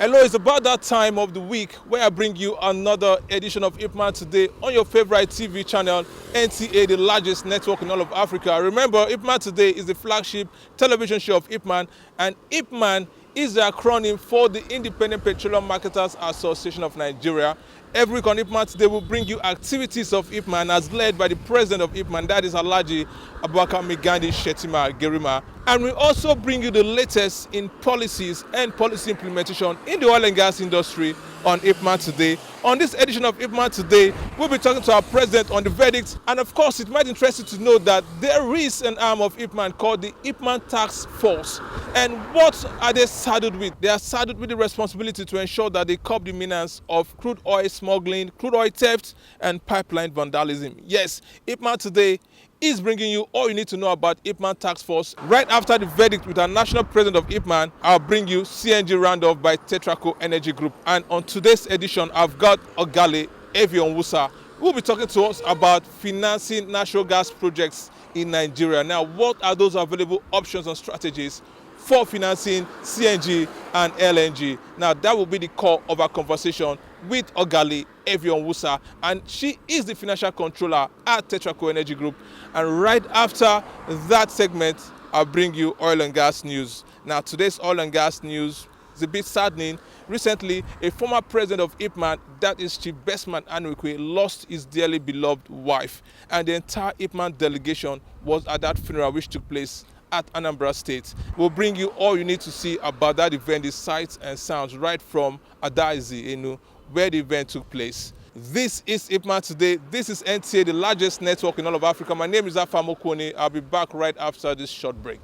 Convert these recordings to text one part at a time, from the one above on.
Hello, it's about that time of the week where I bring you another edition of Ipman Today on your favorite TV channel, NTA, the largest network in all of Africa. Remember, Ipman Today is the flagship television show of Ipman, and Ipman is the acronym for the Independent Petroleum Marketers Association of Nigeria. Every week on Ipman Today, we'll bring you activities of Ipman as led by the president of Ipman, that is Alhaji Abubakar Migandi Shetima Gerima. And we also bring you the latest in policies and policy implementation in the oil and gas industry on Ipman Today. On this edition of Ipman Today, we'll be talking to our president on the verdict. And of course, it might interest you to know that there is an arm of Ipman called the Ipman Taskforce. And what are they saddled with? They are saddled with the responsibility to ensure that they curb the menace of crude oil smuggling, crude oil theft, and pipeline vandalism. Yes, Ipman Today is bringing you all you need to know about Ipman Taskforce. Right after the verdict with our national president of Ipman, I'll bring you CNG roundup by Tetraco Energy Group. And on today's edition, I've got Ogale Evion Wusa, who will be talking to us about financing natural gas projects in Nigeria. Now, what are those available options and strategies for financing CNG and LNG? Now, that will be the core of our conversation with Ogale Evion Wusa, and she is the financial controller at Tetraco Energy Group. And right after that segment, I'll bring you oil and gas news. Now, today's oil and gas news is a bit saddening. Recently, a former president of Ipman, that is Chief Bestman Anukwe, lost his dearly beloved wife, and the entire Ipman delegation was at that funeral which took place at Anambra State. We'll bring you all you need to see about that event, the sights and sounds right from Adaizi, Enu, where the event took place. This is Ipman Today. This is NTA, the largest network in all of Africa. My name is Afamo Kone. I'll be back right after this short break.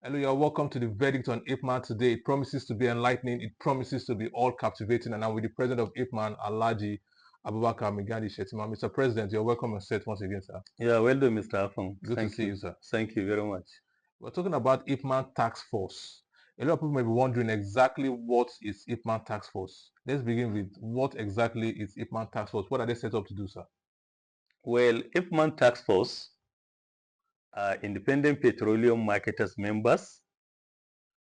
Hello, you're welcome to the verdict on Ipman Today. It promises to be enlightening. It promises to be all captivating. And I'm with the president of Ipman, Alhaji Abubakar Migandi Shetima. Mr. President, you're welcome on set once again, sir. Yeah, well done, Mr. Afam. Good to see you, sir. Thank you very much. We're talking about Ipman Taskforce. A lot of people may be wondering exactly what is Ipman Taskforce. Let's begin with what exactly is Ipman Taskforce? What are they set up to do, sir? Well, Ipman Taskforce are independent petroleum marketers members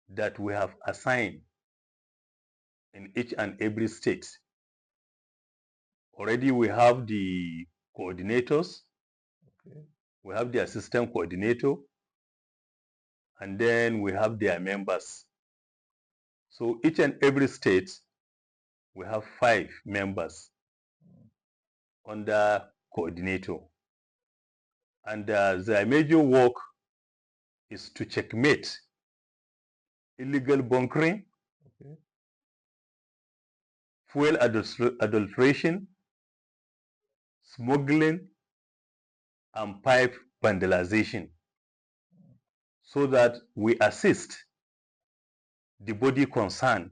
that we have assigned in each and every state. Already we have the coordinators, we have the assistant coordinator, and then we have their members. So each and every state, we have 5 members under coordinator. And their major work is to checkmate illegal bunkering, fuel adulteration, smuggling, and pipe vandalization, so that we assist the body concerned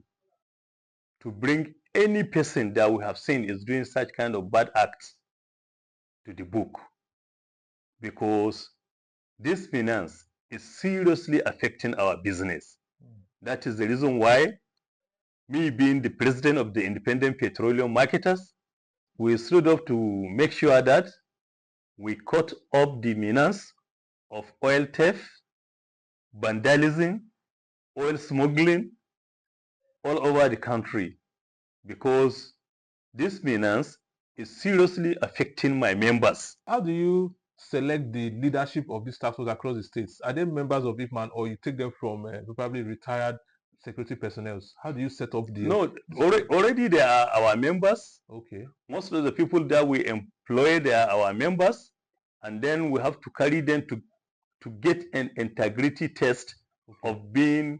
to bring any person that we have seen is doing such kind of bad acts to the book, because this finance is seriously affecting our business. That is the reason why, me being the president of the Independent Petroleum Marketers, we stood up to make sure that we cut off the menace of oil theft, vandalism, oil smuggling all over the country, because this menace is seriously affecting my members. How do you select the leadership of these task force across the states? Are they members of Ipman, or you take them from probably retired security personnel? How do you set up the... No, already they are our members. Okay. Most of the people that we employ, they are our members, and then we have to carry them to get an integrity test of being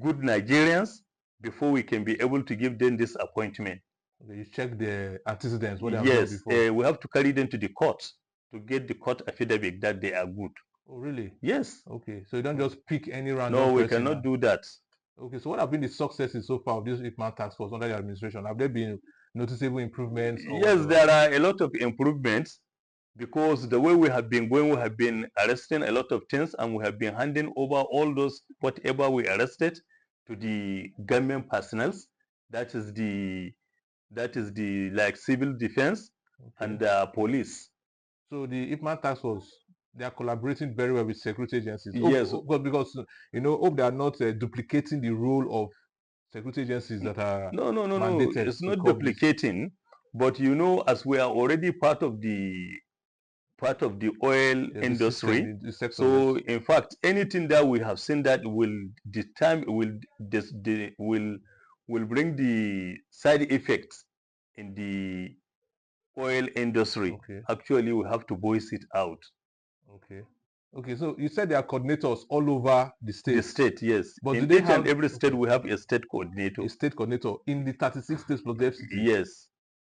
good Nigerians before we can be able to give them this appointment. Okay, you check the antecedents, what they have Yes, done before. we have to carry them to the court to get the court affidavit that they are good. Oh, really? Yes. Okay, so you don't just pick any random No, we person. cannot do that. Okay, so what have been the successes so far of this Ipman Task Force under your administration? Have there been noticeable improvements? Yes, there are a lot of improvements, because the way we have been going, we have been arresting a lot of things, and we have been handing over all those whatever we arrested to the government personnel. That is the like civil defense and police. So the Ipman Taskforce, they are collaborating very well with security agencies. Yes. Because hope they are not duplicating the role of security agencies that are No, no, no, no. mandated It's to not curb this. duplicating, but as we are already part of the oil Yeah, the industry. system, the sector. So Yes. in fact, anything that we have seen that will will bring the side effects in the oil industry. Okay. Actually, we have to voice it out. Okay. Okay. So you said there are coordinators all over the state. The state, yes. But do In they each have and every state, we have a state coordinator. a state coordinator in the 36 states plus the FCT? Yes.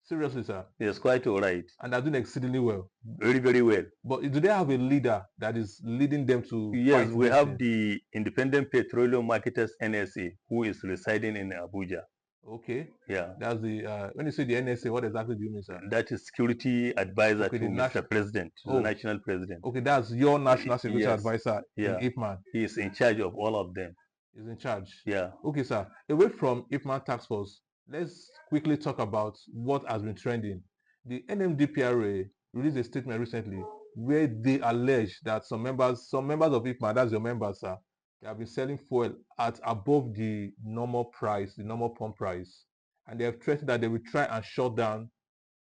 Seriously, sir. Yes, quite all right. And they're doing exceedingly well. Very, very well. But do they have a leader that is leading them to Yes, fight we this have thing? the Independent Petroleum Marketers NSA, who is residing in Abuja. Okay. Yeah. That's the when you say the NSA, what exactly do you mean, sir? That is security advisor Okay, to the Mr. President, to the national president. Okay, that's your national security Yes. advisor Yeah. in Ipman. He is in charge of all of them. He's in charge. Yeah. Okay, sir. Away from Ipman Taskforce, let's quickly talk about what has been trending. The NMDPRA released a statement recently where they allege that some members of Ipman, that's your members, sir, they have been selling fuel at above the normal price, the normal pump price. And they have threatened that they will try and shut down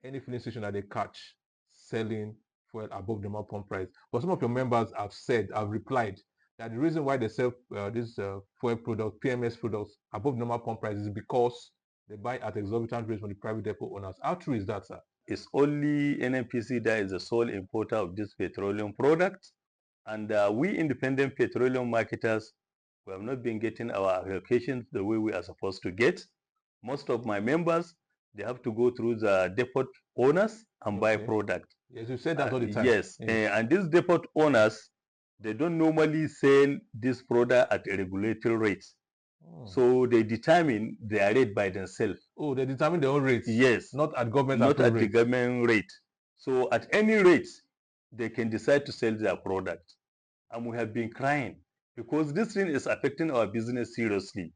any filling station that they catch selling fuel above the normal pump price. But some of your members have replied that the reason why they sell this fuel product, PMS products above normal pump price is because they buy at exorbitant rates from the private depot owners. How true is that, sir? It's only NNPC that is the sole importer of this petroleum product. And we independent petroleum marketers, we have not been getting our allocations the way we are supposed to get. Most of my members, they have to go through the depot owners and buy product. Yes, you said that all the time. Yes, and these depot owners, they don't normally sell this product at a regulatory rate. So they determine their rate by themselves. Oh, they determine their own rates? Yes. Not at government Not at rate. the government rate. So at any rate, they can decide to sell their product. And we have been crying because this thing is affecting our business seriously.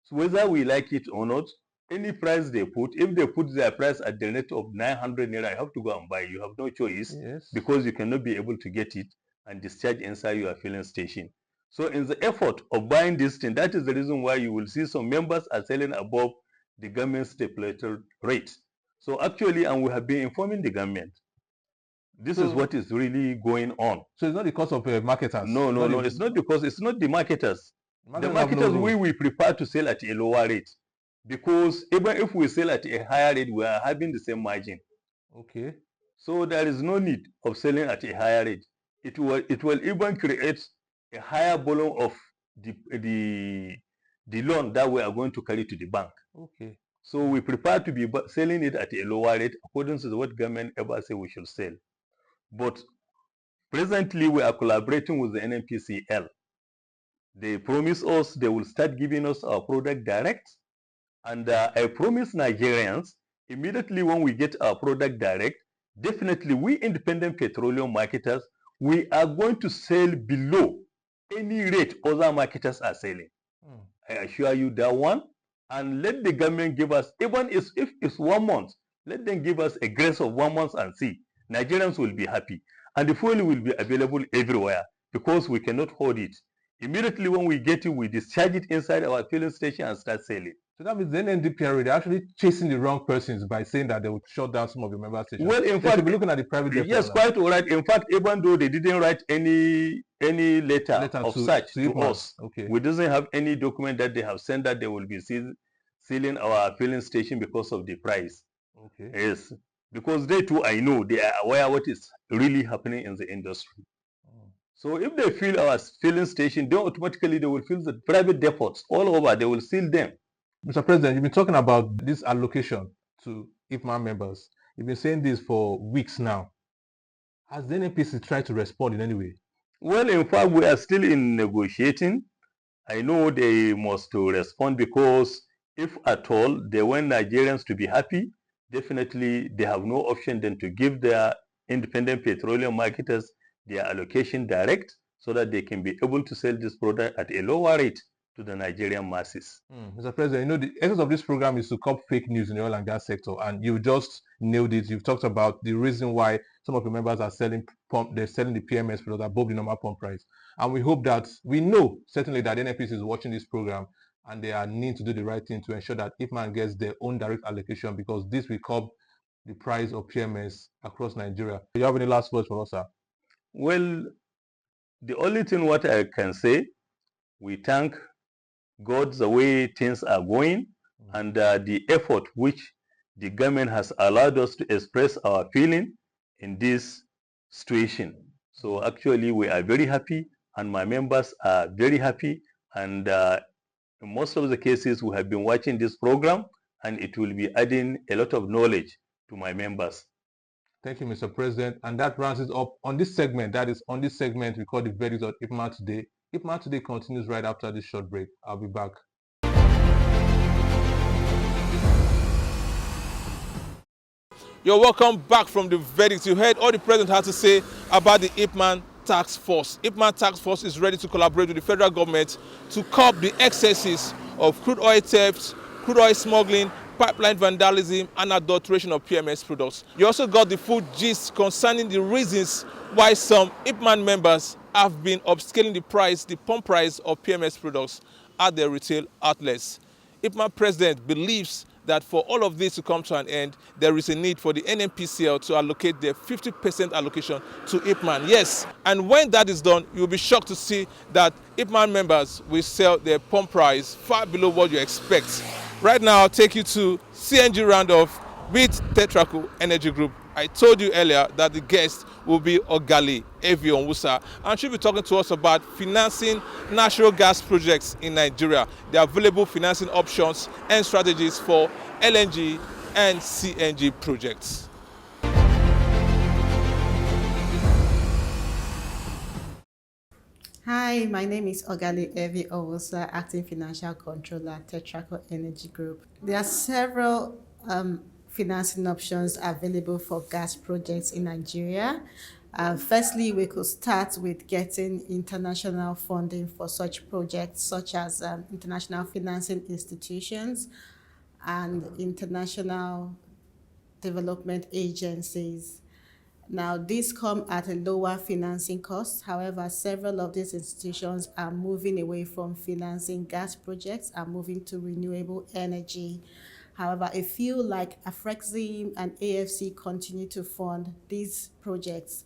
So whether we like it or not, any price they put, if they put their price at the rate of 900 naira, you have to go and buy. You have no choice. Yes. Because you cannot be able to get it and discharge inside your filling station. So in the effort of buying this thing, that is the reason why you will see some members are selling above the government stipulated rate. So actually, and we have been informing the government, this is what is really going on. So it's not because of marketers? No, no, no. It's not because, it's not the marketers. The marketers, we prefer to sell at a lower rate. Because even if we sell at a higher rate, we are having the same margin. Okay. So there is no need of selling at a higher rate. It will even create a higher volume of the loan that we are going to carry to the bank. Okay. So we prefer to be selling it at a lower rate according to what government ever say we should sell. But presently we are collaborating with the NNPCL. They promise us they will start giving us our product direct. And I promise Nigerians, immediately when we get our product direct, definitely we independent petroleum marketers, we are going to sell below any rate other marketers are selling. I assure you that one. And let the government give us, even if it's 1 month, let them give us a grace of 1 month and see. Nigerians will be happy. And the fuel will be available everywhere because we cannot hold it. Immediately when we get it, we discharge it inside our filling station and start selling. So that means the NNDPRA, they're actually chasing the wrong persons by saying that they will shut down some of your member stations. Well, in fact, be looking at the private depot. Yes, quite all right. In fact, even though they didn't write any letter of such to us, we doesn't have any document that they have sent that they will be sealing our filling station because of the price. Okay. Yes, because they too, I know, they are aware what is really happening in the industry. So if they fill our filling station, then automatically they will fill the private depots all over. They will seal them. Mr. President, you've been talking about this allocation to Ipman members. You've been saying this for weeks now. Has the NNPC tried to respond in any way? Well, in fact, we are still in negotiating. I know they must respond because if at all they want Nigerians to be happy, definitely they have no option than to give their independent petroleum marketers their allocation direct so that they can be able to sell this product at a lower rate to the Nigerian masses. Mr. President, the essence of this program is to curb fake news in the oil and gas sector, and you just nailed it. You've talked about the reason why some of your members are selling they're selling the PMS product above the normal pump price. And we know certainly that NNPC is watching this program and they are need to do the right thing to ensure that Ipman gets their own direct allocation, because this will curb the price of PMS across Nigeria. Do you have any last words for us, sir? Well, the only thing what I can say, we thank God the way things are going and the effort which the government has allowed us to express our feeling in this situation. So actually we are very happy and my members are very happy, and in most of the cases we have been watching this program and it will be adding a lot of knowledge to my members. Thank you, Mr. President. And that rounds it up on this segment. That is on this segment we call the verdict of Ipman Today. Ipman Today continues right after this short break. I'll be back. You're welcome back from the verdict. You heard all the president had to say about the Ipman Taskforce. Ipman Taskforce is ready to collaborate with the federal government to curb the excesses of crude oil theft, crude oil smuggling, pipeline vandalism, and adulteration of PMS products. You also got the full gist concerning the reasons why some Ipman members have been upscaling the pump price of PMS products at their retail outlets. Ipman president believes that for all of this to come to an end, there is a need for the NNPCL to allocate their 50% allocation to Ipman. Yes, and when that is done, you'll be shocked to see that Ipman members will sell their pump price far below what you expect. Right now, I'll take you to CNG roundoff with Tetraco Energy Group. I told you earlier that the guest will be Ogali Evi Onwusa, and she'll be talking to us about financing natural gas projects in Nigeria, the available financing options and strategies for LNG and CNG projects. Hi, my name is Ogali Evi Onwusa, Acting Financial Controller, Tetraco Energy Group. There are several financing options available for gas projects in Nigeria. Firstly, we could start with getting international funding for such projects, such as international financing institutions and international development agencies. Now, these come at a lower financing cost. However, several of these institutions are moving away from financing gas projects and moving to renewable energy. However, I feel like Afrexim and AFC continue to fund these projects.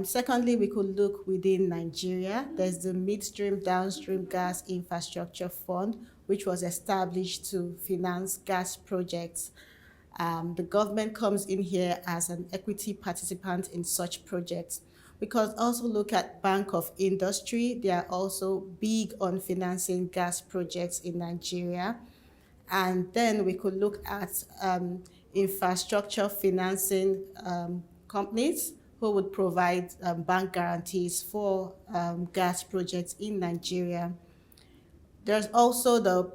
Secondly, we could look within Nigeria. There's the Midstream Downstream Gas Infrastructure Fund, which was established to finance gas projects. The government comes in here as an equity participant in such projects. We could also look at Bank of Industry. They are also big on financing gas projects in Nigeria. And then we could look at infrastructure financing companies who would provide bank guarantees for gas projects in Nigeria. There's also the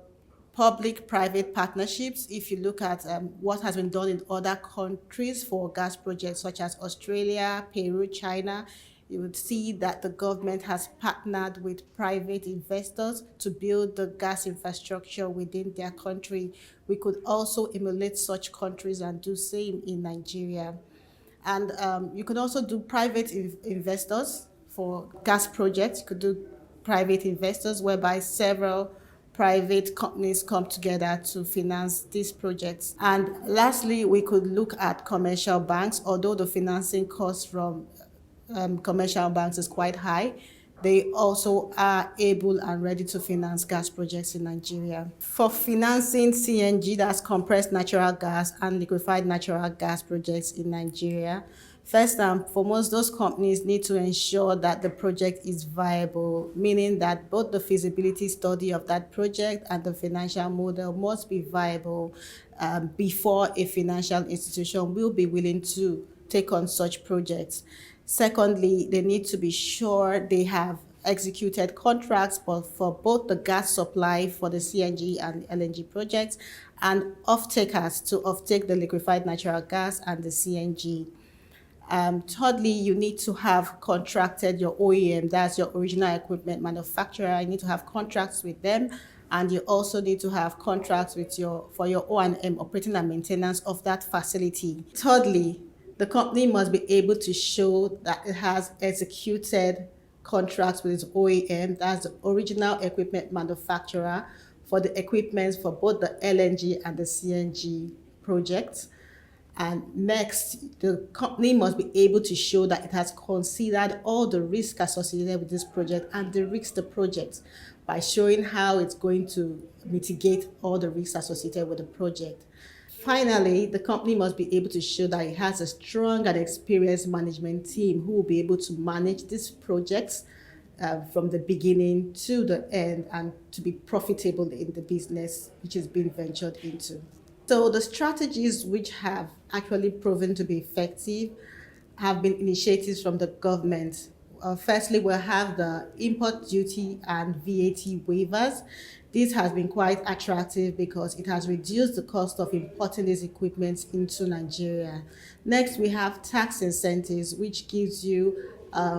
public-private partnerships. If you look at what has been done in other countries for gas projects such as Australia, Peru, China, you would see that the government has partnered with private investors to build the gas infrastructure within their country. We could also emulate such countries and do same in Nigeria. And you could also do private investors for gas projects. You could do private investors whereby several private companies come together to finance these projects. And lastly, we could look at commercial banks. Although the financing cost from commercial banks is quite high, they also are able and ready to finance gas projects in Nigeria. For financing CNG, that's compressed natural gas, and liquefied natural gas projects in Nigeria, first and foremost, those companies need to ensure that the project is viable, meaning that both the feasibility study of that project and the financial model must be viable before a financial institution will be willing to take on such projects. Secondly, they need to be sure they have executed contracts for both the gas supply for the CNG and LNG projects and off-takers to off-take the liquefied natural gas and the CNG. Thirdly, you need to have contracted your OEM, that's your original equipment manufacturer. You need to have contracts with them and you also need to have contracts with for your O&M, operating and maintenance of that facility. Thirdly, the company must be able to show that it has executed contracts with its OEM, that's the original equipment manufacturer, for the equipment for both the LNG and the CNG projects. And next, the company must be able to show that it has considered all the risks associated with this project and de-risk the project by showing how it's going to mitigate all the risks associated with the project. Finally, the company must be able to show that it has a strong and experienced management team who will be able to manage these projects from the beginning to the end and to be profitable in the business which is being ventured into. So the strategies which have actually proven to be effective have been initiatives from the government. Firstly, we'll have the import duty and VAT waivers. This has been quite attractive because it has reduced the cost of importing these equipment into Nigeria. Next, we have tax incentives, which gives you,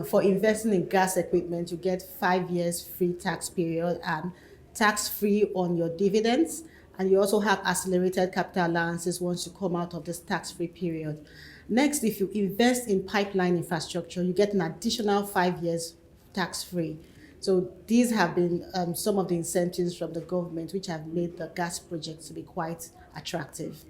for investing in gas equipment, you get 5 years free tax period and tax-free on your dividends. And you also have accelerated capital allowances once you come out of this tax-free period. Next, if you invest in pipeline infrastructure, you get an additional 5 years tax-free. So these have been some of the incentives from the government which have made the gas project to be quite attractive.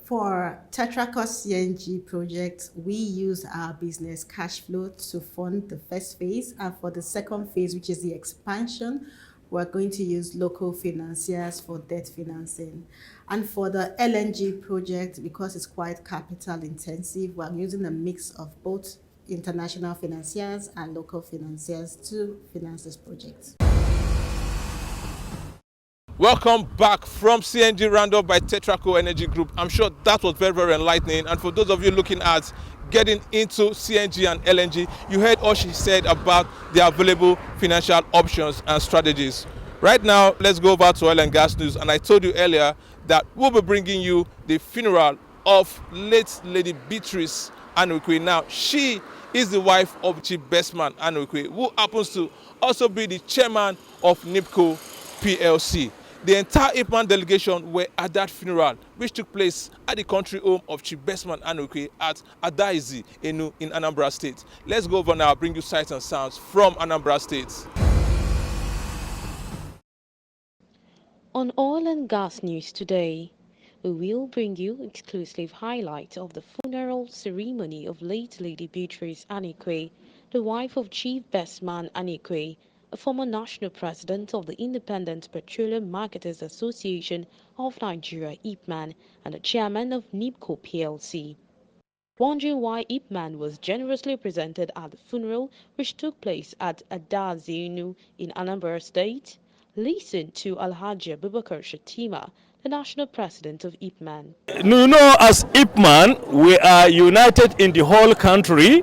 For Tetracor CNG project, we use our business cash flow to fund the first phase, and for the second phase, which is the expansion, we're going to use local financiers for debt financing. And for the LNG project, because it's quite capital intensive, we're using a mix of both international financiers and local financiers to finance this project. Welcome back from CNG Roundup by Tetracor Energy Group. I'm sure that was very, very enlightening. And for those of you looking at getting into CNG and LNG, you heard all she said about the available financial options and strategies. Right now, let's go over to oil and gas news. And I told you earlier that we'll be bringing you the funeral of late Lady Beatrice Anokwe. Now, she is the wife of Chief Bestman Anokwe, who happens to also be the chairman of NAT'L PLC. The entire Ipman delegation were at that funeral, which took place at the country home of Chief Bestman Anokwe at Adaizi, Enu, in Anambra State. Let's go over now, bring you sights and sounds from Anambra State. On oil and gas news today, we will bring you exclusive highlights of the funeral ceremony of late Lady Beatrice Anokwe, the wife of Chief Bestman Anokwe, a former national president of the Independent Petroleum Marketers Association of Nigeria, Ipman, and the chairman of NAT'L PLC. Wondering why Ipman was generously presented at the funeral, which took place at Adazinu in Anambra State? Listen to Alhaji Abubakar Shatima, the national president of Ipman. You know, as Ipman, we are united in the whole country,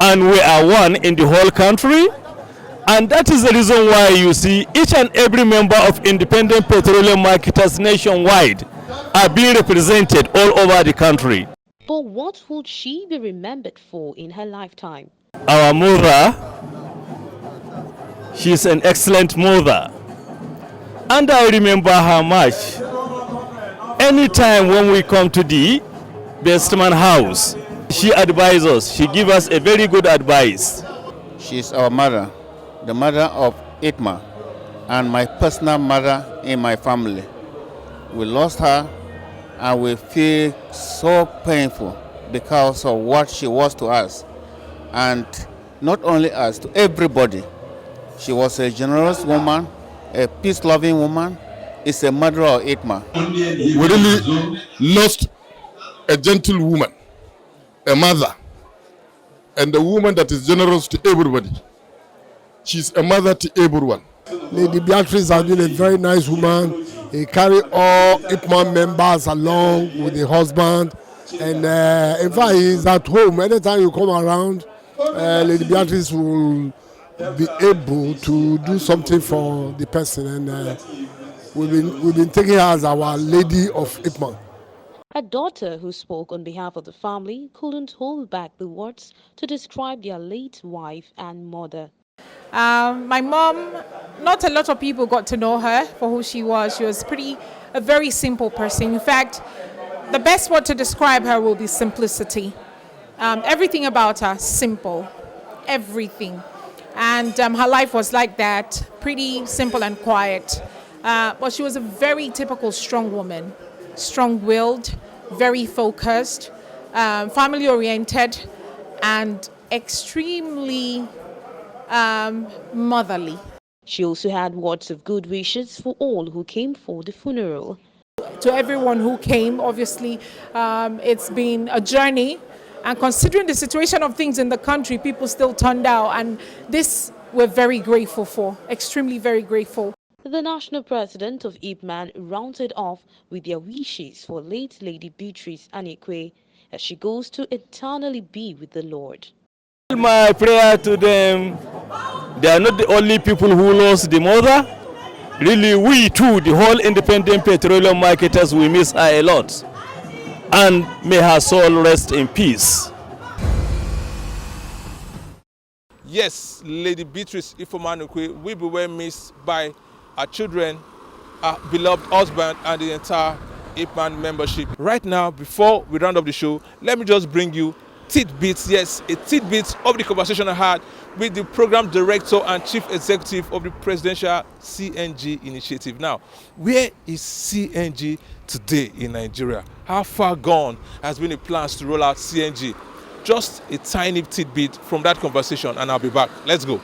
and we are one in the whole country. And that is the reason why you see each and every member of independent petroleum marketers nationwide are being represented all over the country. But what would she be remembered for in her lifetime? Our mother, she's an excellent mother. And I remember her much. Anytime when we come to the Bestman house, she advises us. She gives us a very good advice. She's our mother, the mother of Ipman, and my personal mother in my family. We lost her, and we feel so painful because of what she was to us, and not only us, to everybody. She was a generous woman, a peace-loving woman. Is a mother of Ipman. We really lost a gentle woman, a mother, and a woman that is generous to everybody. She's a mother to everyone. Lady Beatrice has been a very nice woman. He carried all Ipman members along with the husband. And in fact, he's at home. Anytime you come around, Lady Beatrice will be able to do something for the person. And we've been taking her as our Lady of Ipman. A daughter who spoke on behalf of the family couldn't hold back the words to describe their late wife and mother. My mom not a lot of people got to know her for who she was. She was a very simple person. In fact, the best word to describe her will be simplicity. Everything about her, simple. Everything. And her life was like that, pretty simple and quiet. But she was a very typical strong woman, strong-willed, very focused, family-oriented, and extremely motherly. She also had words of good wishes for all who came for the funeral. To everyone who came, obviously, it's been a journey. And considering the situation of things in the country, people still turned out. And this we're very grateful for, extremely very grateful. The national president of Ipman rounded off with their wishes for late Lady Beatrice Anekwe as she goes to eternally be with the Lord. My prayer to them, they are not the only people who lost the mother. Really, we too, the whole independent petroleum marketers, we miss her a lot. And may her soul rest in peace. Yes, Lady Beatrice Anekwe will be well missed by our children, our beloved husband, and the entire Ipman membership. Right now, before we round up the show, let me just bring you tidbits, yes, a tidbit of the conversation I had with the program director and chief executive of the presidential CNG initiative. Now, where is CNG today in Nigeria? How far gone has been the plans to roll out CNG? Just a tiny tidbit from that conversation, and I'll be back. Let's go.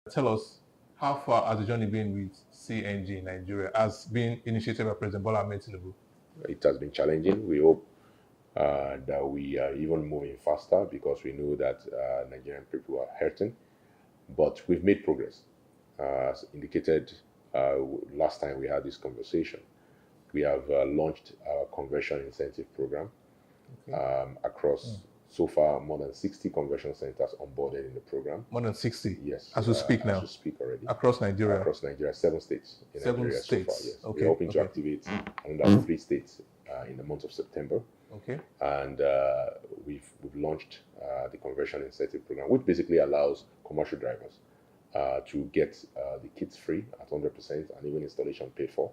Tell us, how far has the journey been with CNG in Nigeria as being initiated by President Bola Ahmed Tinubu? It has been challenging. We hope that we are even moving faster because we know that Nigerian people are hurting. But we've made progress. As indicated last time we had this conversation, we have launched our conversion incentive program across so far more than 60 conversion centers onboarded in the program. More than 60? Yes. As we speak now? As we speak already. Across Nigeria? Across Nigeria, 7 states in 7 Nigeria states. so far, yes. Okay. We're hoping to activate another 3 states in the month of September. Okay. And we've launched the conversion incentive program, which basically allows commercial drivers to get the kits free at 100% and even installation paid for.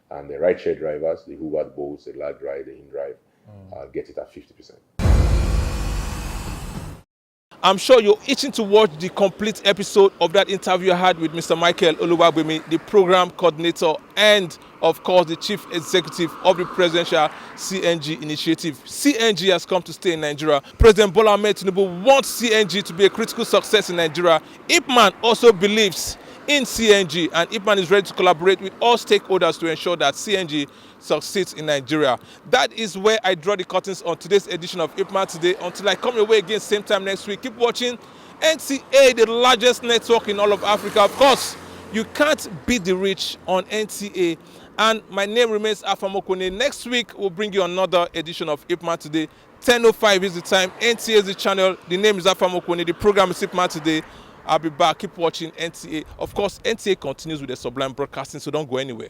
And the rideshare drivers, the Uber, the Bolts, the Lad Ride, the InDrive, get it at 50%. I'm sure you're itching to watch the complete episode of that interview I had with Mr. Michael Oluwabemi, the program coordinator and, of course, the chief executive of the presidential CNG initiative. CNG has come to stay in Nigeria. President Bola Ahmed Tinubu wants CNG to be a critical success in Nigeria. Ipman also believes in CNG, and Ipman is ready to collaborate with all stakeholders to ensure that CNG succeeds in Nigeria. That is where I draw the curtains on today's edition of Ipman Today. Until I come your way again same time next week, keep watching NTA, the largest network in all of Africa. Of course, you can't beat the reach on NTA. And my name remains Afamokone. Next week, we'll bring you another edition of Ipman Today. 10:05 is the time. NTA is the channel. The name is Afamokone. The program is Ipman Today. I'll be back. Keep watching NTA. Of course, NTA continues with the Sublime Broadcasting, so don't go anywhere.